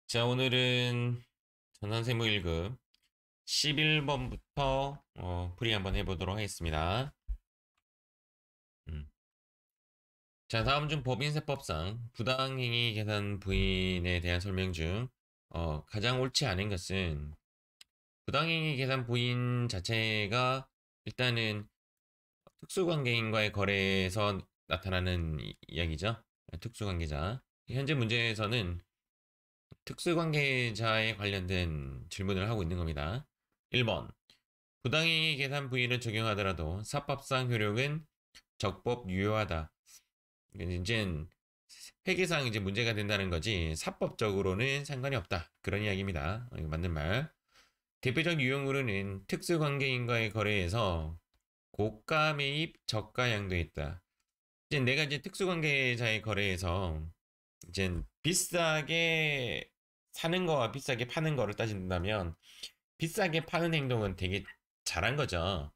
자, 오늘은 전산세무 1급 11번부터 풀이 한번 해보도록 하겠습니다. 자, 다음 중 법인세법상 부당행위 계산 부인에 대한 설명 중 가장 옳지 않은 것은 부당행위 계산 부인 자체가 일단은 특수관계인과의 거래에서 나타나는 이야기죠. 특수관계자. 현재 문제에서는 특수관계자에 관련된 질문을 하고 있는 겁니다. 1번. 부당행위 계산 부위를 적용하더라도 사법상 효력은 적법 유효하다. 이제 회계상 이제 문제가 된다는 거지 사법적으로는 상관이 없다. 그런 이야기입니다. 이거 맞는 말. 대표적 유형으로는 특수관계인과의 거래에서 고가 매입, 저가 양도에 있다. 이제 내가 이제 특수관계자의 거래에서 이제 비싸게 사는 거와 비싸게 파는 거를 따진다면 비싸게 파는 행동은 되게 잘한 거죠.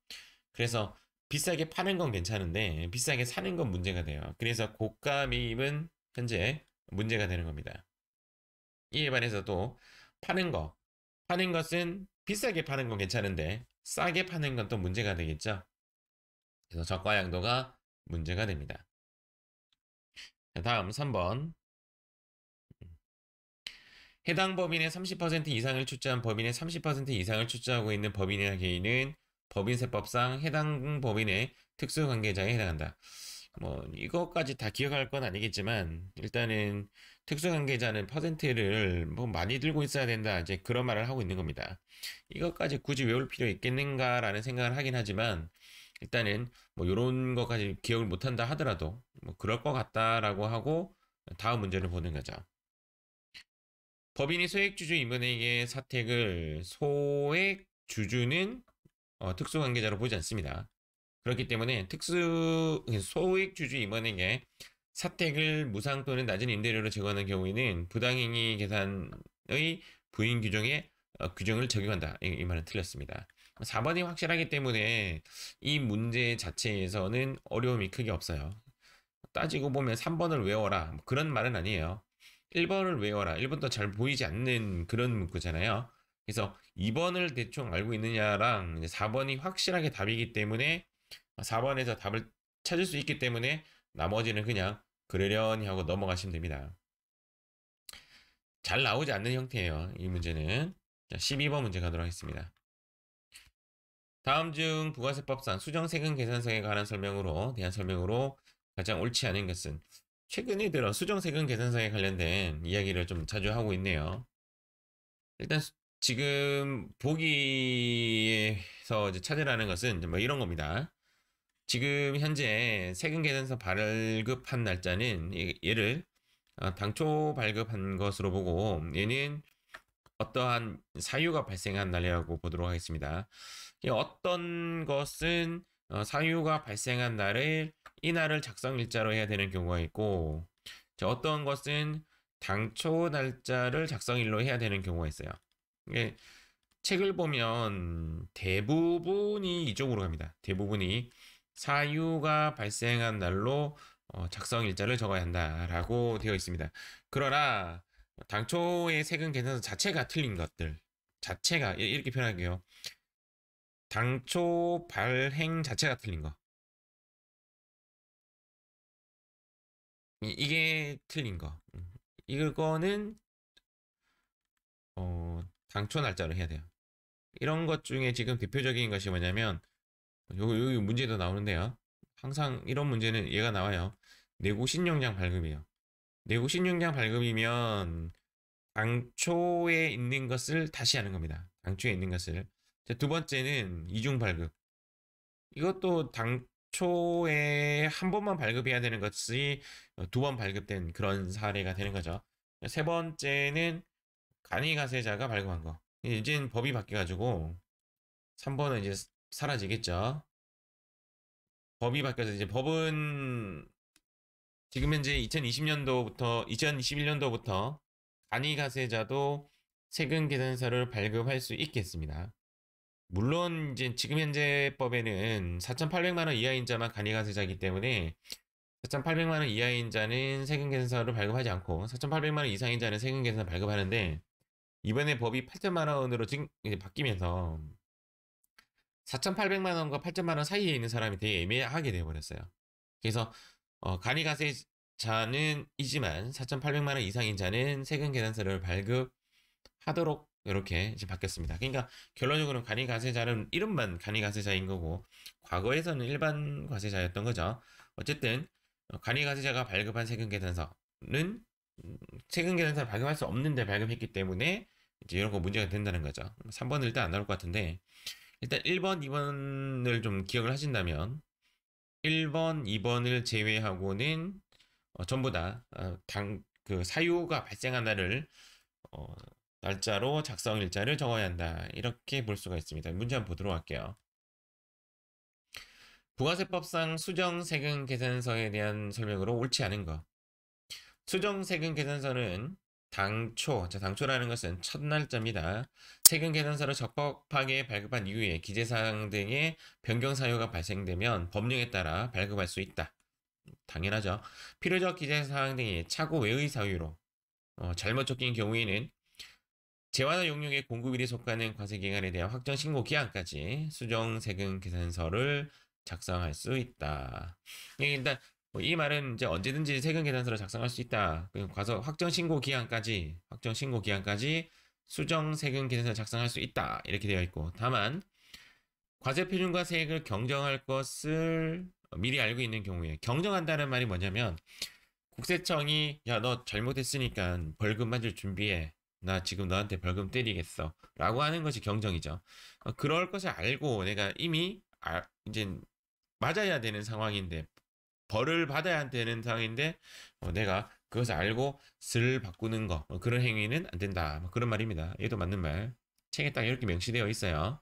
그래서 비싸게 파는 건 괜찮은데 비싸게 사는 건 문제가 돼요. 그래서 고가 매입은 현재 문제가 되는 겁니다. 이에 반해서도 파는 것은 비싸게 파는 건 괜찮은데 싸게 파는 건 또 문제가 되겠죠. 그래서 저가 양도가 문제가 됩니다. 다음 3번. 해당 법인의 30% 이상을 출자한 법인의 30% 이상을 출자하고 있는 법인이나 개인은 법인세법상 해당 법인의 특수관계자에 해당한다. 뭐 이것까지 다 기억할 건 아니겠지만 일단은 특수관계자는 퍼센트를 뭐 많이 들고 있어야 된다 이제 그런 말을 하고 있는 겁니다. 이것까지 굳이 외울 필요 있겠는가라는 생각을 하긴 하지만 일단은 뭐 이런 것까지 기억을 못한다 하더라도 뭐 그럴 것 같다라고 하고 다음 문제를 보는 거죠. 법인이 소액주주 임원에게 사택을 소액주주는 특수관계자로 보지 않습니다. 그렇기 때문에 소액주주 임원에게 사택을 무상 또는 낮은 임대료로 제공하는 경우에는 부당행위 계산의 부인 규정에 규정을 적용한다. 이 말은 틀렸습니다. 4번이 확실하기 때문에 이 문제 자체에서는 어려움이 크게 없어요. 따지고 보면 3번을 외워라. 그런 말은 아니에요. 1번을 외워라. 1번도 잘 보이지 않는 그런 문구잖아요. 그래서 2번을 대충 알고 있느냐랑 4번이 확실하게 답이기 때문에 4번에서 답을 찾을 수 있기 때문에 나머지는 그냥 그러려니 하고 넘어가시면 됩니다. 잘 나오지 않는 형태예요. 이 문제는. 자, 12번 문제 가도록 하겠습니다. 다음 중 부가세법상 수정세금 계산서에 관한 대한 설명으로 가장 옳지 않은 것은 최근에 들어 수정세금 계산서에 관련된 이야기를 좀 자주 하고 있네요. 일단 지금 보기에서 이제 찾으라는 것은 뭐 이런 겁니다. 지금 현재 세금 계산서 발급한 날짜는 얘를 당초 발급한 것으로 보고 얘는 어떠한 사유가 발생한 날이라고 보도록 하겠습니다. 어떤 것은 사유가 발생한 날을 이날을 작성 일자로 해야 되는 경우가 있고 어떤 것은 당초 날짜를 작성일로 해야 되는 경우가 있어요. 이게 책을 보면 대부분이 이쪽으로 갑니다. 대부분이 사유가 발생한 날로 작성 일자를 적어야 한다라고 되어 있습니다. 그러나 당초의 세금 계산서 자체가 틀린 것들 자체가 이렇게 표현할게요. 당초 발행 자체가 틀린 거. 이게 틀린 거. 이거는 당초 날짜로 해야 돼요. 이런 것 중에 지금 대표적인 것이 뭐냐면 여기 문제도 나오는데요. 항상 이런 문제는 얘가 나와요. 내구 신용장 발급이에요. 내구 신용장 발급이면 당초에 있는 것을 다시 하는 겁니다. 당초에 있는 것을. 자, 두 번째는 이중 발급. 이것도 당초에 한 번만 발급해야 되는 것이 두 번 발급된 그런 사례가 되는 거죠. 세 번째는 간이가세자가 발급한 거. 이제는 법이 바뀌어가지고 3번은 이제 사라지겠죠. 법이 바뀌어서 이제 법은 지금 현재 2021년도부터 간이가세자도 세금 계산서를 발급할 수 있겠습니다. 물론 이제 지금 현재 법에는 4,800만 원 이하인자만 간이가세자이기 때문에 4,800만 원 이하인자는 세금 계산서를 발급하지 않고 4,800만 원 이상인자는 세금 계산서 발급하는데, 이번에 법이 8천만 원으로 지금 이제 바뀌면서 4,800만 원과 8천만 원 사이에 있는 사람이 되게 애매하게 되어버렸어요. 그래서 간이가세자는 이지만 4,800만 원 이상인자는 세금 계산서를 발급하도록 이렇게 이제 바뀌었습니다. 그러니까 결론적으로 간이가세자는 이름만 간이가세자인 거고, 과거에서는 일반 과세자였던 거죠. 어쨌든 간이가세자가 발급한 세금 계산서는 세금 계산서를 발급할 수 없는데 발급했기 때문에 이제 이런 거 문제가 된다는 거죠. 3번은 일단 안 나올 것 같은데, 일단 1번, 2번을 좀 기억을 하신다면 1번, 2번을 제외하고는 전부 다 그 사유가 발생한 날을 어, 날짜로 작성 일자를 적어야 한다, 이렇게 볼 수가 있습니다. 문제 한번 보도록 할게요. 부가세법상 수정세금 계산서에 대한 설명으로 옳지 않은 것. 수정세금 계산서는 당초라는 것은 첫 날짜입니다. 세금 계산서를 적법하게 발급한 이후에 기재사항 등의 변경 사유가 발생되면 법령에 따라 발급할 수 있다. 당연하죠. 필요적 기재사항 등이 착오 외의 사유로 잘못 적힌 경우에는 재화나 용역의 공급일에 속하는 과세기간에 대한 확정 신고 기한까지 수정세금 계산서를 작성할 수 있다. 일단 이 말은 이제 언제든지 세금 계산서를 작성할 수 있다. 과서 확정 신고 기한까지 수정 세금 계산서를 작성할 수 있다, 이렇게 되어 있고, 다만 과세 표준과 세액을 경정할 것을 미리 알고 있는 경우에, 경정한다는 말이 뭐냐면 국세청이 야, 너 잘못했으니까 벌금 맞을 준비해, 나 지금 너한테 벌금 때리겠어 라고 하는 것이 경정이죠. 그럴 것을 알고 내가 이미 이제 맞아야 되는 상황인데, 벌을 받아야 되는 상황인데 내가 그것을 알고 슬 바꾸는 거, 그런 행위는 안 된다, 그런 말입니다. 얘도 맞는 말. 책에 딱 이렇게 명시되어 있어요.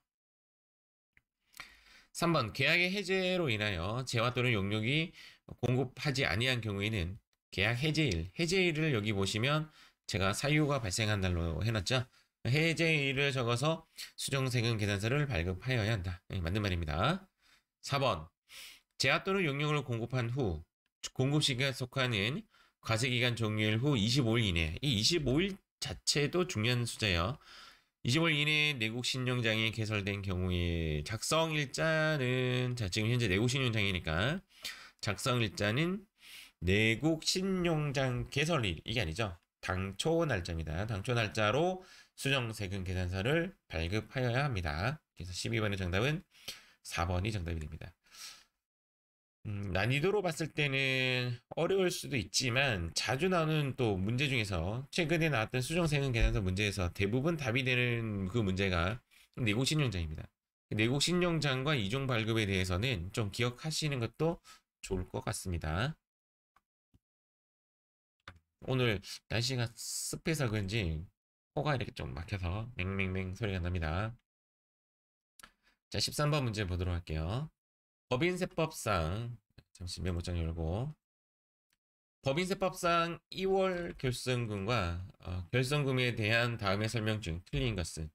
3번 계약의 해제로 인하여 재화 또는 용역이 공급하지 아니한 경우에는 계약 해제일을 여기 보시면 제가 사유가 발생한 날로 해놨죠. 해제일을 적어서 수정세금 계산서를 발급하여야 한다, 맞는 말입니다. 4번 재화 또는 용역을 공급한 후 공급 시기에 속하는 과세기간 종료일 후 25일 이내, 이 25일 자체도 중요한 숫자예요. 25일 이내에 내국신용장이 개설된 경우에 작성일자는, 자 지금 현재 내국신용장이니까 작성일자는 내국신용장 개설일, 이게 아니죠. 당초 날짜입니다. 당초 날짜로 수정세금 계산서를 발급하여야 합니다. 그래서 12번의 정답은 4번이 정답이 됩니다. 난이도로 봤을 때는 어려울 수도 있지만 자주 나오는 또 문제 중에서 최근에 나왔던 수정세금 계산서 문제에서 대부분 답이 되는 그 문제가 내국신용장입니다. 내국신용장과 이중 발급에 대해서는 좀 기억하시는 것도 좋을 것 같습니다. 오늘 날씨가 습해서 그런지 코가 이렇게 좀 막혀서 맹맹맹 소리가 납니다. 자, 13번 문제 보도록 할게요. 법인세법상, 잠시 메모장 열고, 법인세법상 2월 결성금과 결성금에 대한 다음의 설명 중 틀린 것은,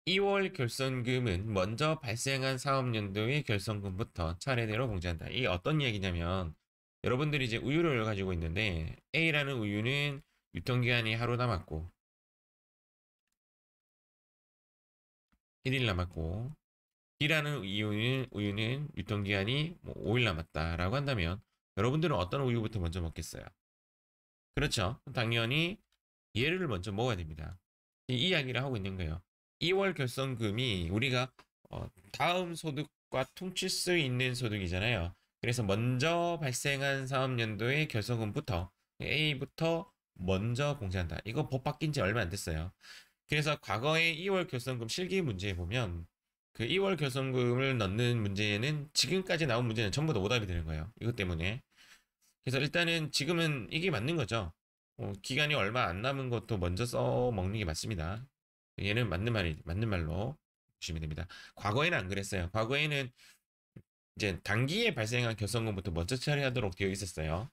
2월 결성금은 먼저 발생한 사업연도의 결성금부터 차례대로 공제한다. 이게 어떤 이야기냐면, 여러분들이 이제 우유를 가지고 있는데 A라는 우유는 유통기한이 하루 남았고 1일 남았고, B라는 우유는 유통기한이 5일 남았다라고 한다면 여러분들은 어떤 우유부터 먼저 먹겠어요? 그렇죠. 당연히 얘를 먼저 먹어야 됩니다. 이 이야기를 하고 있는 거예요. 2월 결성금이 우리가 다음 소득과 퉁칠 수 있는 소득이잖아요. 그래서 먼저 발생한 사업연도의 결성금부터 A부터 먼저 공제한다. 이거 법 바뀐 지 얼마 안 됐어요. 그래서 과거의 2월 결성금 실기 문제에 보면 그 2월 결성금을 넣는 문제에는 지금까지 나온 문제는 전부 다 오답이 되는 거예요. 이것 때문에. 그래서 일단은 지금은 이게 맞는 거죠. 기간이 얼마 안 남은 것도 먼저 써 먹는 게 맞습니다. 얘는 맞는 말로 보시면 됩니다. 과거에는 안 그랬어요. 과거에는 이제 단기에 발생한 결성금부터 먼저 처리하도록 되어 있었어요.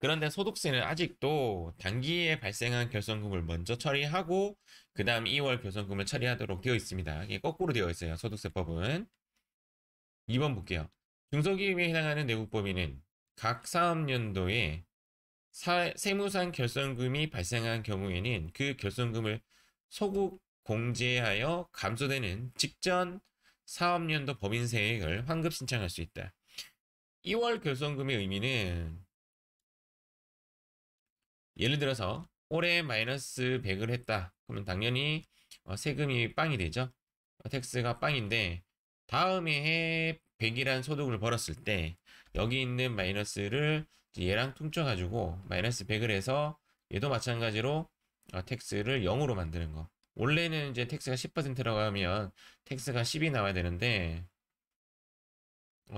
그런데 소득세는 아직도 단기에 발생한 결손금을 먼저 처리하고 그 다음 2월 결손금을 처리하도록 되어 있습니다. 이게 거꾸로 되어 있어요. 소득세법은. 2번 볼게요. 중소기업에 해당하는 내국법인은 각 사업연도에 세무상 결손금이 발생한 경우에는 그 결손금을 소급 공제하여 감소되는 직전 사업연도 법인세액을 환급 신청할 수 있다. 2월 결손금의 의미는 예를 들어서 올해 마이너스 100을 했다. 그러면 당연히 세금이 빵이 되죠. 텍스가 빵인데 다음 해에 100이란 소득을 벌었을 때 여기 있는 마이너스를 얘랑 퉁쳐가지고 마이너스 100을 해서 얘도 마찬가지로 텍스를 0으로 만드는 거. 원래는 이제 텍스가 10%라고 하면 텍스가 10이 나와야 되는데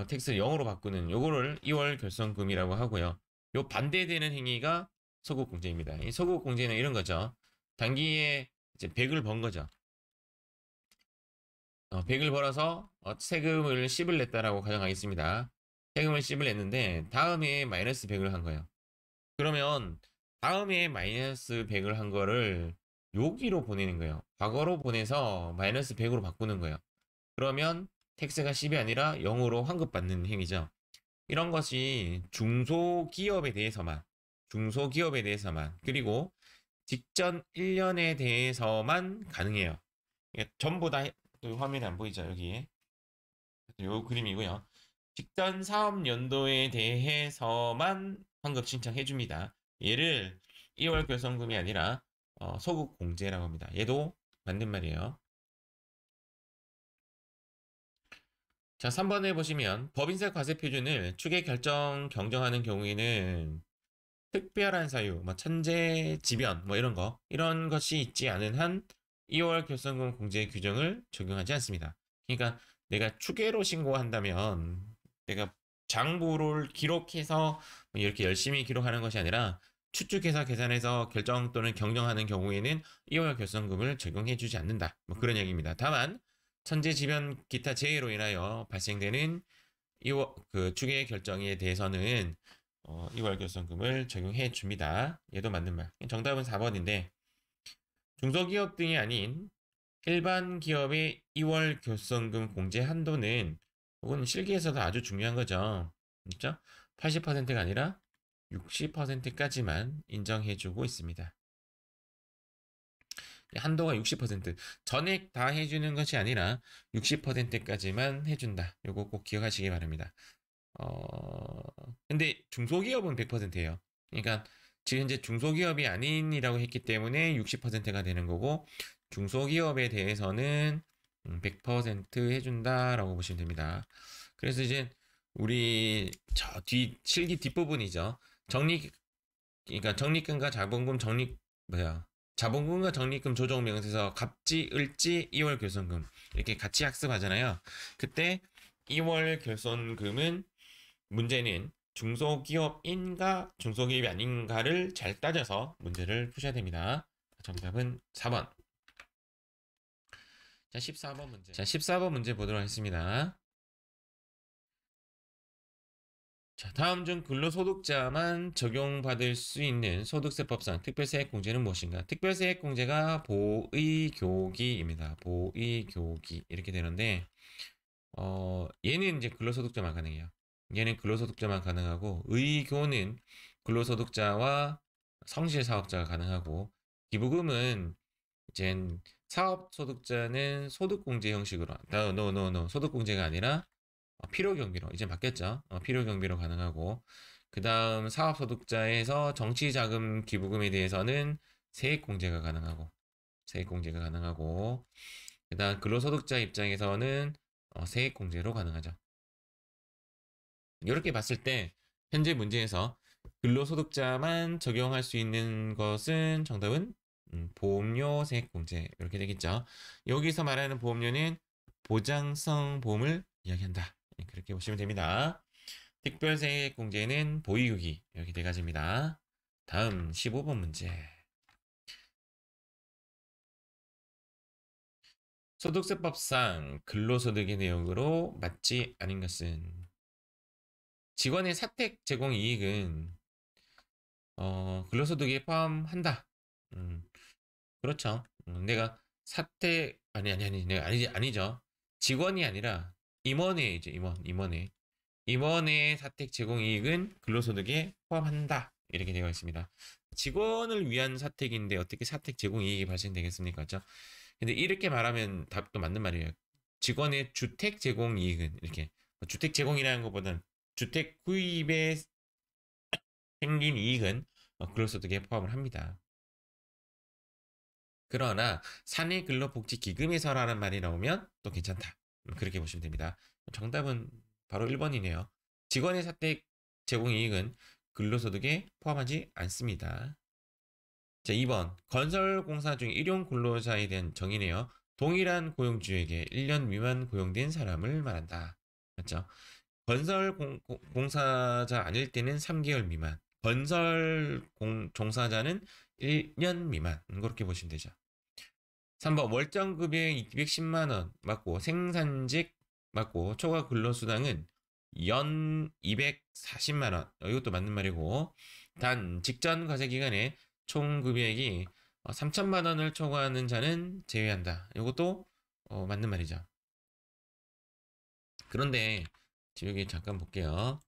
텍스를 0으로 바꾸는 요거를 2월 결손금이라고 하고요. 요 반대되는 행위가 소급공제입니다. 이 소급공제는 이런 거죠. 단기에 이제 100을 번 거죠. 100을 벌어서 세금을 10을 냈다라고 가정하겠습니다. 세금을 10을 냈는데 다음 해에 마이너스 100을 한 거예요. 그러면 다음 해에 마이너스 100을 한 거를 여기로 보내는 거예요. 과거로 보내서 마이너스 100으로 바꾸는 거예요. 그러면 텍스가 10이 아니라 0으로 환급받는 행위죠. 이런 것이 중소기업에 대해서만 그리고 직전 1년에 대해서만 가능해요. 전부 다 화면이 안 보이죠, 여기에. 요 그림이고요. 직전 사업 연도에 대해서만 환급 신청해 줍니다. 얘를 2월 결손금이 아니라 소급 공제라고 합니다. 얘도 맞는 말이에요. 자, 3번에 보시면 법인세 과세 표준을 추계 결정 경정하는 경우에는 특별한 사유, 뭐 천재 지변, 뭐 이런 것이 있지 않은 한 2월 결손금 공제 규정을 적용하지 않습니다. 그러니까 내가 추계로 신고한다면 내가 장부를 기록해서 이렇게 열심히 기록하는 것이 아니라 추측해서 계산해서 결정 또는 경정하는 경우에는 2월 결손금을 적용해주지 않는다. 뭐 그런 얘기입니다. 다만 천재지변 기타 재해로 인하여 발생되는 2월 그 추계 결정에 대해서는 2월 결손금을 적용해 줍니다. 얘도 맞는 말. 정답은 4번인데 중소기업 등이 아닌 일반 기업의 2월 결손금 공제 한도는 혹은 실기에서도 아주 중요한 거죠. 그렇죠? 80%가 아니라 60%까지만 인정해주고 있습니다. 한도가 60%, 전액 다 해주는 것이 아니라 60%까지만 해준다. 요거 꼭 기억하시기 바랍니다. 근데 중소기업은 100%예요. 그러니까 지금 현재 중소기업이 아닌이라고 했기 때문에 60%가 되는 거고 중소기업에 대해서는 100% 해준다라고 보시면 됩니다. 그래서 이제 우리 저 실기 뒷부분이죠. 그러니까 적립금과 자본금 자본금과 적립금 조정 명세서 갑지, 을지, 2월 결손금 이렇게 같이 학습하잖아요. 그때 2월 결손금은 문제는 중소기업인가 중소기업이 아닌가를 잘 따져서 문제를 푸셔야 됩니다. 정답은 4번. 자, 14번 문제. 자, 14번 문제 보도록 하겠습니다. 자, 다음 중 근로소득자만 적용받을 수 있는 소득세법상 특별세액공제는 무엇인가? 특별세액공제가 보의교기입니다. 보의교기 이렇게 되는데 얘는 이제 근로소득자만 가능해요. 얘는 근로소득자만 가능하고 의교는 근로소득자와 성실사업자가 가능하고 기부금은 이제 사업소득자는 소득공제 형식으로 소득공제가 아니라 필요경비로 이제 바뀌었죠. 필요경비로 가능하고 그 다음 사업소득자에서 정치자금 기부금에 대해서는 세액공제가 가능하고 그 다음 근로소득자 입장에서는 세액공제로 가능하죠. 이렇게 봤을 때 현재 문제에서 근로소득자만 적용할 수 있는 것은 정답은 보험료 세액공제 이렇게 되겠죠. 여기서 말하는 보험료는 보장성 보험을 이야기한다. 그렇게 보시면 됩니다. 특별세액공제는 보이유기 이렇게 네 가지입니다. 다음 15번 문제. 소득세법상 근로소득의 내용으로 맞지 않은 것은 직원의 사택 제공 이익은 근로소득에 포함한다. 그렇죠. 내가 내가 아니죠. 직원이 아니라 임원회이죠. 임원회의 사택 제공 이익은 근로소득에 포함한다. 이렇게 되어 있습니다. 직원을 위한 사택인데 어떻게 사택 제공 이익이 발생되겠습니까? 그죠? 근데 이렇게 말하면 답도 맞는 말이에요. 직원의 주택 제공 이익은 이렇게 주택 제공이라는 것보다는 주택 구입에 생긴 이익은 근로소득에 포함을 합니다. 그러나 사내근로복지기금에서라는 말이 나오면 또 괜찮다. 그렇게 보시면 됩니다. 정답은 바로 1번이네요. 직원의 사택 제공 이익은 근로소득에 포함하지 않습니다. 자, 2번. 건설공사 중 일용 근로자에 대한 정의네요. 동일한 고용주에게 1년 미만 고용된 사람을 말한다. 맞죠? 건설 공사자 아닐 때는 3개월 미만, 종사자는 1년 미만. 그렇게 보시면 되죠. 3번 월정급여 210만 원 맞고 생산직 맞고 초과 근로수당은 연 240만 원. 이것도 맞는 말이고 단 직전 과세 기간에 총 급여액이 3천만 원을 초과하는 자는 제외한다. 이것도 맞는 말이죠. 그런데 지금 여기 잠깐 볼게요.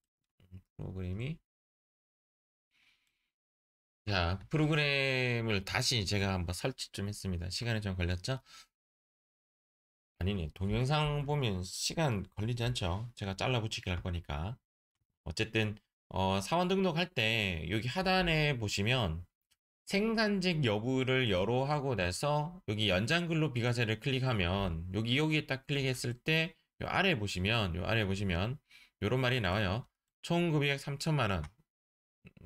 프로그램이 자, 프로그램을 다시 제가 한번 설치 좀 했습니다. 시간이 좀 걸렸죠? 아니네. 동영상 보면 시간 걸리지 않죠? 제가 잘라 붙이기 할 거니까. 어쨌든, 사원 등록할 때 여기 하단에 보시면 생산직 여부를 열어하고 나서 여기 연장근로 비과세를 클릭하면 여기에 딱 클릭했을 때 요 아래 보시면 요런 말이 나와요. 총 금액 3천만 원.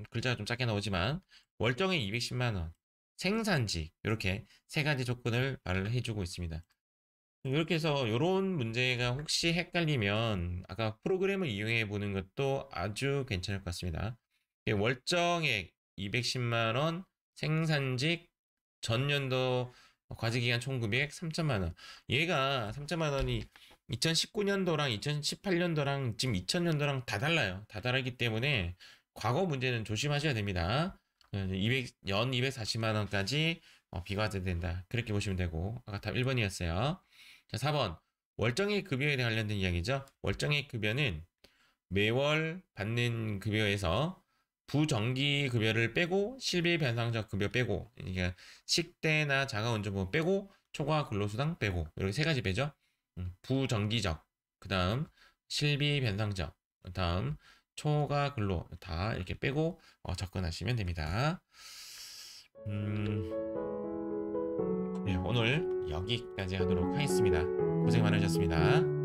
글자가 좀 작게 나오지만 월정액 210만 원. 생산직 이렇게 세 가지 조건을 말을 해주고 있습니다. 이렇게 해서 이런 문제가 혹시 헷갈리면 아까 프로그램을 이용해 보는 것도 아주 괜찮을 것 같습니다. 월정액 210만 원, 생산직 전년도 과세기간 총금액 3천만 원. 얘가 3천만 원이 2019년도랑 2018년도랑 지금 2000년도랑 다 달라요. 다 다르기 때문에 과거 문제는 조심하셔야 됩니다. 연 240만 원까지 비과세된다. 그렇게 보시면 되고 아까 답 1번이었어요. 자, 4번. 월정액 급여에 관련된 이야기죠. 월정액 급여는 매월 받는 급여에서 부정기 급여를 빼고 실비 변상적 급여 빼고 그러니까 식대나 자가운전부 빼고 초과 근로수당 빼고 이렇게 세 가지 빼죠. 부정기적 그다음 실비 변상적 그다음 초과 근로 다 이렇게 빼고 접근하시면 됩니다. 네, 오늘 여기까지 하도록 하겠습니다. 고생 많으셨습니다.